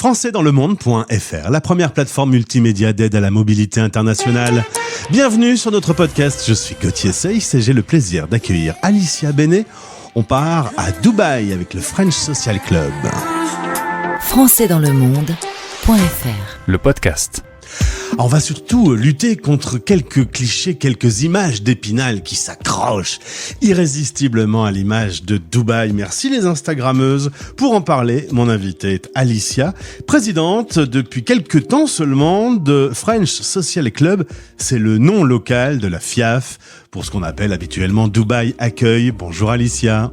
Françaisdanslemonde.fr, la première plateforme multimédia d'aide à la mobilité internationale. Bienvenue sur notre podcast, je suis Gauthier Seyss et j'ai le plaisir d'accueillir Alicia Benet. On part à Dubaï avec le French Social Club. Françaisdanslemonde.fr, le podcast. On va surtout lutter contre quelques clichés, quelques images d'Épinal qui s'accrochent irrésistiblement à l'image de Dubaï. Merci les Instagrammeuses. Pour en parler, mon invitée est Alicia, présidente depuis quelques temps seulement de French Social Club. C'est le nom local de la FIAF pour ce qu'on appelle habituellement Dubaï Accueil. Bonjour Alicia.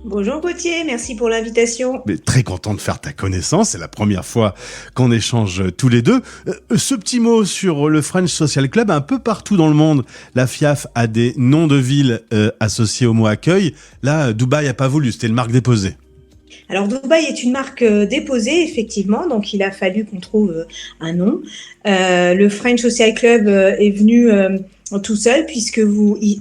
Bonjour Gauthier, merci pour l'invitation. Mais très content de faire ta connaissance, c'est la première fois qu'on échange tous les deux. Ce petit mot sur le French Social Club, un peu partout dans le monde, la FIAF a des noms de villes associés au mot accueil. Là, Dubaï n'a pas voulu, c'était une marque déposée. Alors Dubaï est une marque déposée, effectivement, donc il a fallu qu'on trouve un nom. Le French Social Club est venu tout seul, puisque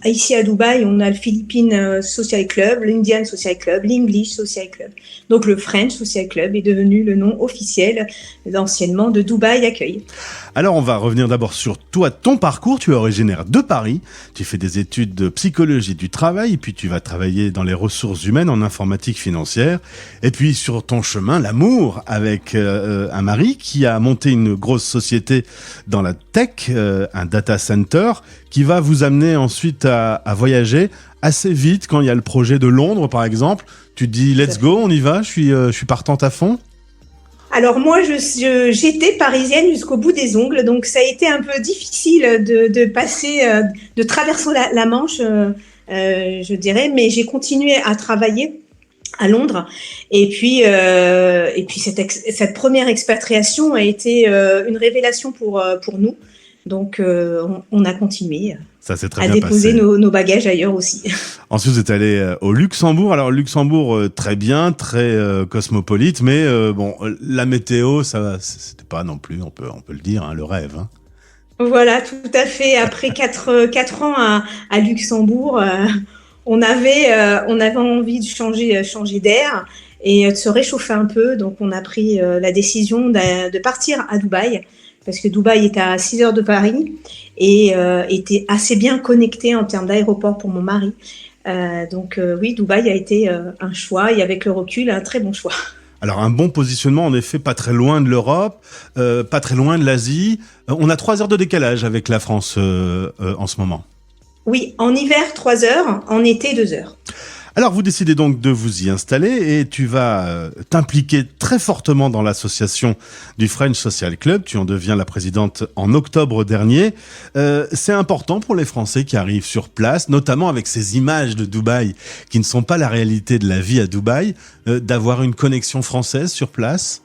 ici à Dubaï, on a le Philippine Social Club, l'Indian Social Club, l'English Social Club. Donc le French Social Club est devenu le nom officiel, anciennement, de Dubaï Accueil. Alors on va revenir d'abord sur toi, ton parcours. Tu es originaire de Paris, tu fais des études de psychologie du travail, puis tu vas travailler dans les ressources humaines en informatique financière. Et puis sur ton chemin, l'amour avec un mari qui a monté une grosse société dans la tech, un data center, qui va vous amener ensuite à voyager assez vite quand il y a le projet de Londres, par exemple. Tu te dis, let's go, on y va, je suis partante à fond. Alors moi, j'étais parisienne jusqu'au bout des ongles, donc ça a été un peu difficile de passer, de traverser la Manche, je dirais, mais j'ai continué à travailler à Londres. Et puis cette première expatriation a été une révélation pour nous. Donc, on a continué ça s'est très à bien déposer passé. nos bagages ailleurs aussi. Ensuite, vous êtes allé au Luxembourg. Alors, Luxembourg, très bien, très cosmopolite, mais bon, la météo, ça, c'était pas non plus, on peut le dire, hein, le rêve. Hein. Voilà, tout à fait. Après 4 ans à Luxembourg, on avait envie de changer d'air et de se réchauffer un peu. Donc, on a pris la décision de partir à Dubaï, parce que Dubaï est à 6 heures de Paris et était assez bien connecté en termes d'aéroport pour mon mari. Donc oui, Dubaï a été un choix et avec le recul, un très bon choix. Alors un bon positionnement, en effet, pas très loin de l'Europe, pas très loin de l'Asie. On a 3 heures de décalage avec la France en ce moment. Oui, en hiver 3 heures, en été 2 heures. Alors vous décidez donc de vous y installer et tu vas t'impliquer très fortement dans l'association du French Social Club. Tu en deviens la présidente en octobre dernier. C'est important pour les Français qui arrivent sur place, notamment avec ces images de Dubaï qui ne sont pas la réalité de la vie à Dubaï, d'avoir une connexion française sur place.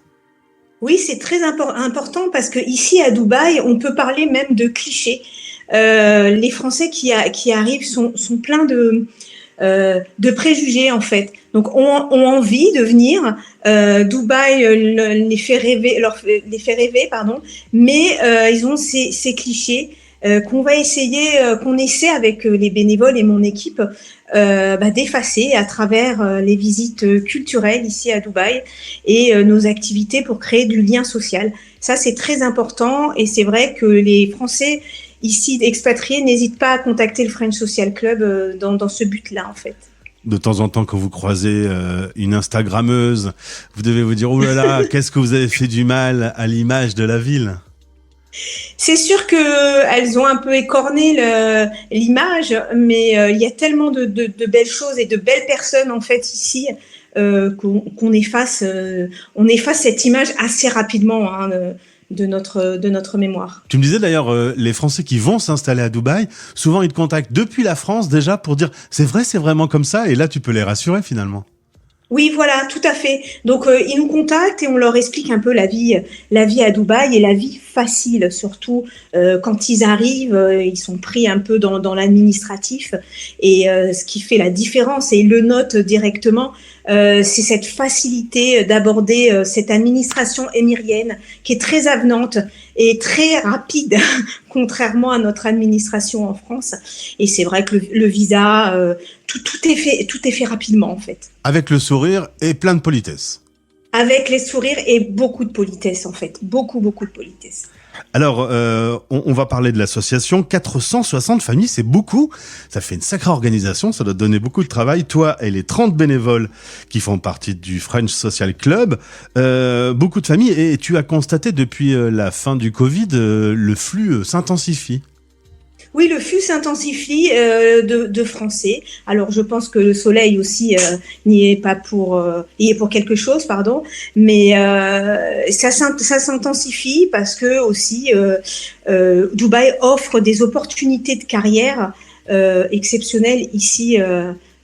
Oui, c'est très important parce que ici à Dubaï, on peut parler même de clichés. Les Français qui arrivent sont pleins de préjugés en fait, donc ont envie de venir. Dubaï les fait rêver, mais ils ont ces clichés qu'on essaie avec les bénévoles et mon équipe d'effacer à travers les visites culturelles ici à Dubaï et nos activités pour créer du lien social. Ça c'est très important et c'est vrai que les Français ici expatriés n'hésitent pas à contacter le French Social Club dans ce but-là en fait. De temps en temps, quand vous croisez une Instagrammeuse, vous devez vous dire « Oh là là, qu'est-ce que vous avez fait du mal à l'image de la ville ?» C'est sûr qu'elles ont un peu écorné l'image, mais il y a tellement de belles choses et de belles personnes en fait ici qu'on efface cette image assez rapidement de notre mémoire. Tu me disais d'ailleurs, les Français qui vont s'installer à Dubaï, souvent ils te contactent depuis la France déjà pour dire « C'est vrai, c'est vraiment comme ça ?» et là tu peux les rassurer finalement. Oui, voilà, tout à fait. Donc, ils nous contactent et on leur explique un peu la vie à Dubaï et la vie facile, surtout quand ils arrivent, ils sont pris un peu dans l'administratif et ce qui fait la différence, et ils le notent directement, c'est cette facilité d'aborder cette administration émirienne qui est très avenante et très rapide, contrairement à notre administration en France. Et c'est vrai que le visa, tout est fait rapidement en fait. Avec le sourire et plein de politesse. Avec les sourires et beaucoup de politesse, en fait. Beaucoup, beaucoup de politesse. Alors, on va parler de l'association. 460 familles, c'est beaucoup. Ça fait une sacrée organisation. Ça doit te donner beaucoup de travail. Toi et les 30 bénévoles qui font partie du French Social Club. Beaucoup de familles. Et tu as constaté depuis la fin du Covid, le flux s'intensifie. Oui, le flux s'intensifie de Français. Alors, je pense que le soleil aussi n'y est pas y est pour quelque chose, pardon. Mais ça s'intensifie parce que aussi Dubaï offre des opportunités de carrière exceptionnelles ici.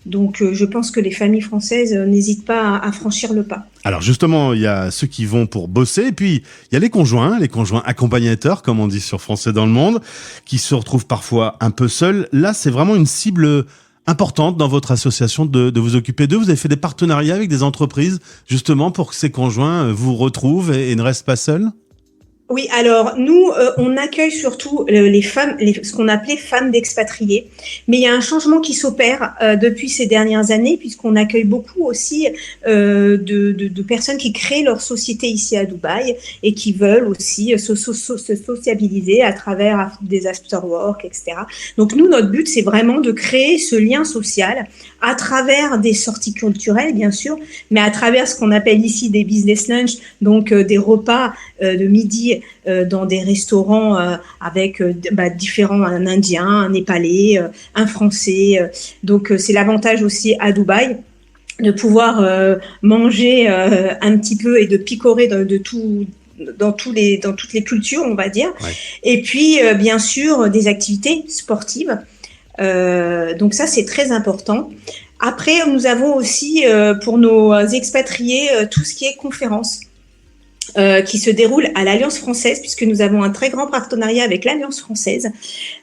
Donc, je pense que les familles françaises n'hésitent pas à franchir le pas. Alors justement, il y a ceux qui vont pour bosser, et puis il y a les conjoints accompagnateurs, comme on dit sur Français dans le monde, qui se retrouvent parfois un peu seuls. Là, c'est vraiment une cible importante dans votre association de vous occuper d'eux. Vous avez fait des partenariats avec des entreprises, justement, pour que ces conjoints vous retrouvent et ne restent pas seuls ? Oui, alors nous, on accueille surtout les femmes, ce qu'on appelait femmes d'expatriés. Mais il y a un changement qui s'opère depuis ces dernières années, puisqu'on accueille beaucoup aussi de personnes qui créent leur société ici à Dubaï et qui veulent aussi se sociabiliser à travers des after-work, etc. Donc nous, notre but, c'est vraiment de créer ce lien social à travers des sorties culturelles, bien sûr, mais à travers ce qu'on appelle ici des business lunch, donc des repas de midi dans des restaurants avec différents, un Indien, un Népalais, un Français. Donc c'est l'avantage aussi à Dubaï de pouvoir manger un petit peu et de picorer de tout dans toutes les cultures, on va dire. Ouais. Et puis bien sûr des activités sportives. Donc ça c'est très important. Après nous avons aussi pour nos expatriés tout ce qui est conférences. Qui se déroule à l'Alliance française, puisque nous avons un très grand partenariat avec l'Alliance française,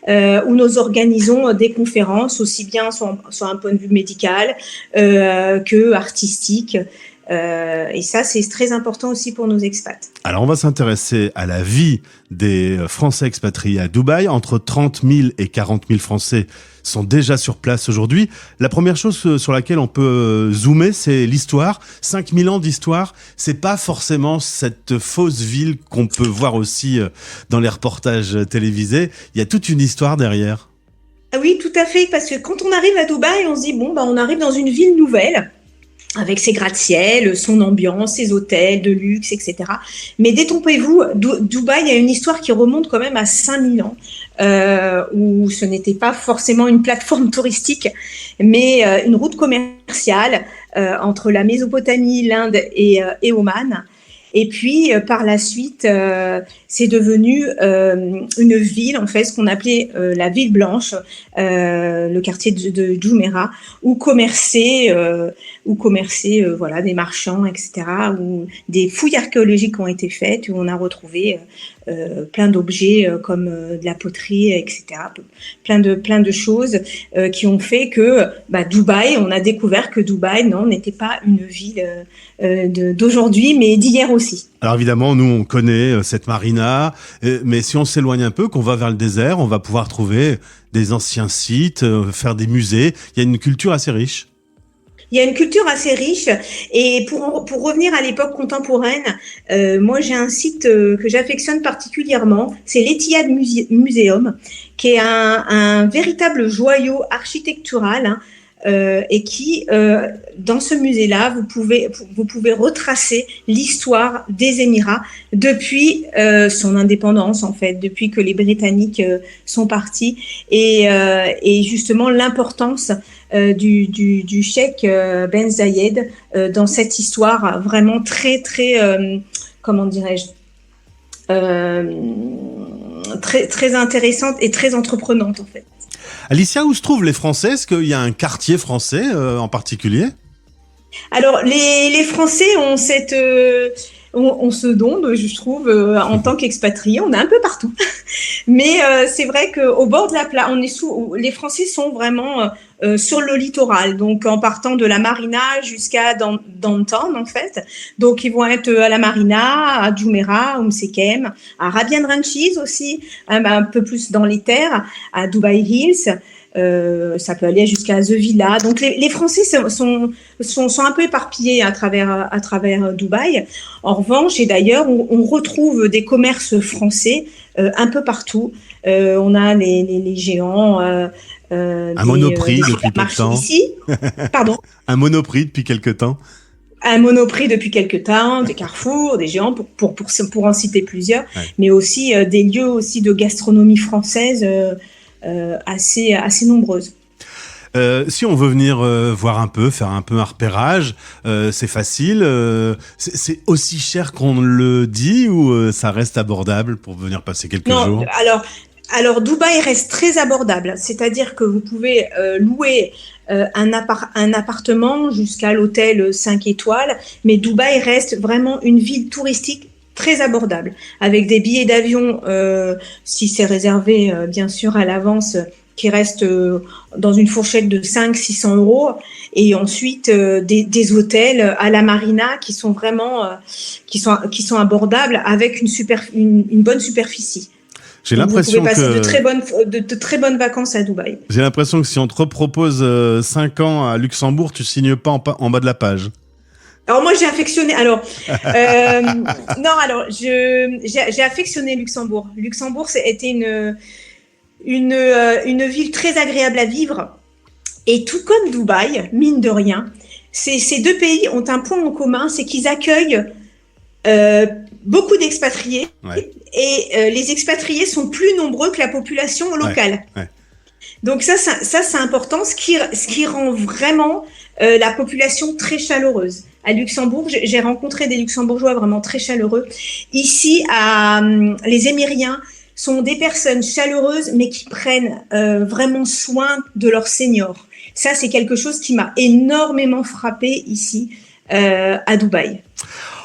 où nous organisons des conférences, aussi bien sur un point de vue médical que artistique. Et ça, c'est très important aussi pour nos expats. Alors, on va s'intéresser à la vie des Français expatriés à Dubaï. Entre 30 000 et 40 000 Français sont déjà sur place aujourd'hui. La première chose sur laquelle on peut zoomer, c'est l'histoire. 5 000 ans d'histoire, c'est pas forcément cette fausse ville qu'on peut voir aussi dans les reportages télévisés. Il y a toute une histoire derrière. Ah oui, tout à fait, parce que quand on arrive à Dubaï, on se dit, on arrive dans une ville nouvelle, avec ses gratte-ciel, son ambiance, ses hôtels de luxe, etc. Mais détrompez-vous, Dubaï a une histoire qui remonte quand même à 5000 ans, où ce n'était pas forcément une plateforme touristique, mais une route commerciale entre la Mésopotamie, l'Inde et Oman. Et puis, par la suite, c'est devenu une ville, en fait, ce qu'on appelait la ville blanche, le quartier de Jumeirah, où commerçaient voilà, des marchands, etc., où des fouilles archéologiques ont été faites, où on a retrouvé plein d'objets comme de la poterie, etc., plein de choses qui ont fait que Dubaï, on a découvert que Dubaï, non, n'était pas une ville d'aujourd'hui, mais d'hier aussi. Alors évidemment, nous, on connaît cette marina, mais si on s'éloigne un peu, qu'on va vers le désert, on va pouvoir trouver des anciens sites, faire des musées. Il y a une culture assez riche. Il y a une culture assez riche et pour revenir à l'époque contemporaine, moi j'ai un site que j'affectionne particulièrement, c'est l'Etihad Museum, qui est un véritable joyau architectural, hein, et qui, dans ce musée-là, vous pouvez retracer l'histoire des Émirats depuis son indépendance, en fait, depuis que les Britanniques sont partis, et justement l'importance du cheikh Ben Zayed dans cette histoire vraiment très, très, comment dirais-je, très, très intéressante et très entreprenante, en fait. Alicia, où se trouvent les Français ? Est-ce qu'il y a un quartier français en particulier ? Alors, les Français ont on se donne, je trouve, en tant qu'expatriés, on est un peu partout. Mais c'est vrai qu'au bord de la plage, les Français sont vraiment sur le littoral, donc en partant de la marina jusqu'à downtown, en fait. Donc, ils vont être à la marina, à Jumeirah, à à Arabian Ranches aussi, un peu plus dans les terres, à Dubai Hills. Ça peut aller jusqu'à The Villa. Donc les Français sont un peu éparpillés à travers Dubaï. En revanche, et d'ailleurs, on retrouve des commerces français un peu partout. On a les géants. Un Monoprix depuis quelque temps. Ici. Pardon. Un Monoprix depuis quelque temps. Un Monoprix depuis quelques temps, des Carrefour, des géants, pour en citer plusieurs, ouais. Mais aussi des lieux aussi de gastronomie française assez nombreuses. Si on veut venir voir un peu, faire un peu un repérage, c'est facile. C'est aussi cher qu'on le dit ou ça reste abordable pour venir passer quelques jours? Alors, Dubaï reste très abordable, c'est-à-dire que vous pouvez louer un appartement jusqu'à l'hôtel 5 étoiles, mais Dubaï reste vraiment une ville touristique très abordable, avec des billets d'avion, si c'est réservé bien sûr à l'avance, qui restent dans une fourchette de 500-600 euros, et ensuite des hôtels à la marina qui sont vraiment qui sont abordables avec une bonne superficie. J'ai l'impression vous pouvez passer de très bonnes vacances à Dubaï. J'ai l'impression que si on te repropose 5 ans à Luxembourg, tu signes pas en bas de la page. Alors moi j'ai affectionné. J'ai affectionné Luxembourg. Luxembourg était une ville très agréable à vivre, et tout comme Dubaï, mine de rien, ces deux pays ont un point en commun, c'est qu'ils accueillent beaucoup d'expatriés, ouais. Et les expatriés sont plus nombreux que la population locale. Ouais, ouais. Donc ça c'est important, ce qui rend vraiment la population très chaleureuse. À Luxembourg, j'ai rencontré des Luxembourgeois vraiment très chaleureux. Ici, les Émiriens sont des personnes chaleureuses, mais qui prennent vraiment soin de leurs seniors. Ça, c'est quelque chose qui m'a énormément frappé ici à Dubaï.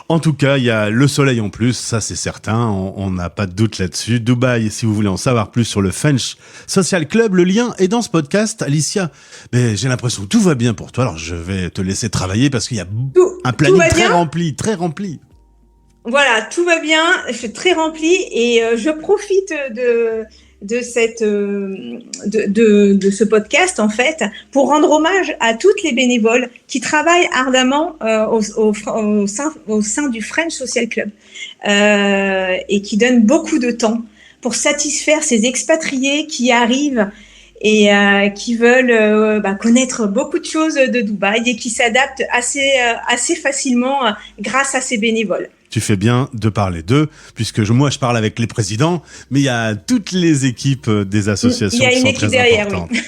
En tout cas, il y a le soleil en plus, ça c'est certain, on n'a pas de doute là-dessus. Dubaï, si vous voulez en savoir plus sur le French Social Club, le lien est dans ce podcast. Alicia, mais j'ai l'impression que tout va bien pour toi, alors je vais te laisser travailler parce qu'il y a un planning très rempli. Voilà, tout va bien, je suis très remplie, et je profite de ce podcast en fait pour rendre hommage à toutes les bénévoles qui travaillent ardemment au sein du French Social Club et qui donnent beaucoup de temps pour satisfaire ces expatriés qui arrivent et qui veulent connaître beaucoup de choses de Dubaï et qui s'adaptent assez facilement grâce à ces bénévoles. Tu fais bien de parler d'eux, puisque moi je parle avec les présidents, mais il y a toutes les équipes des associations qui sont très importantes. Oui.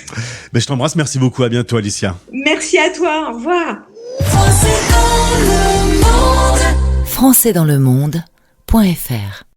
Mais je t'embrasse, merci beaucoup, à bientôt Alicia. Merci à toi, au revoir. Françaisdanslemonde.fr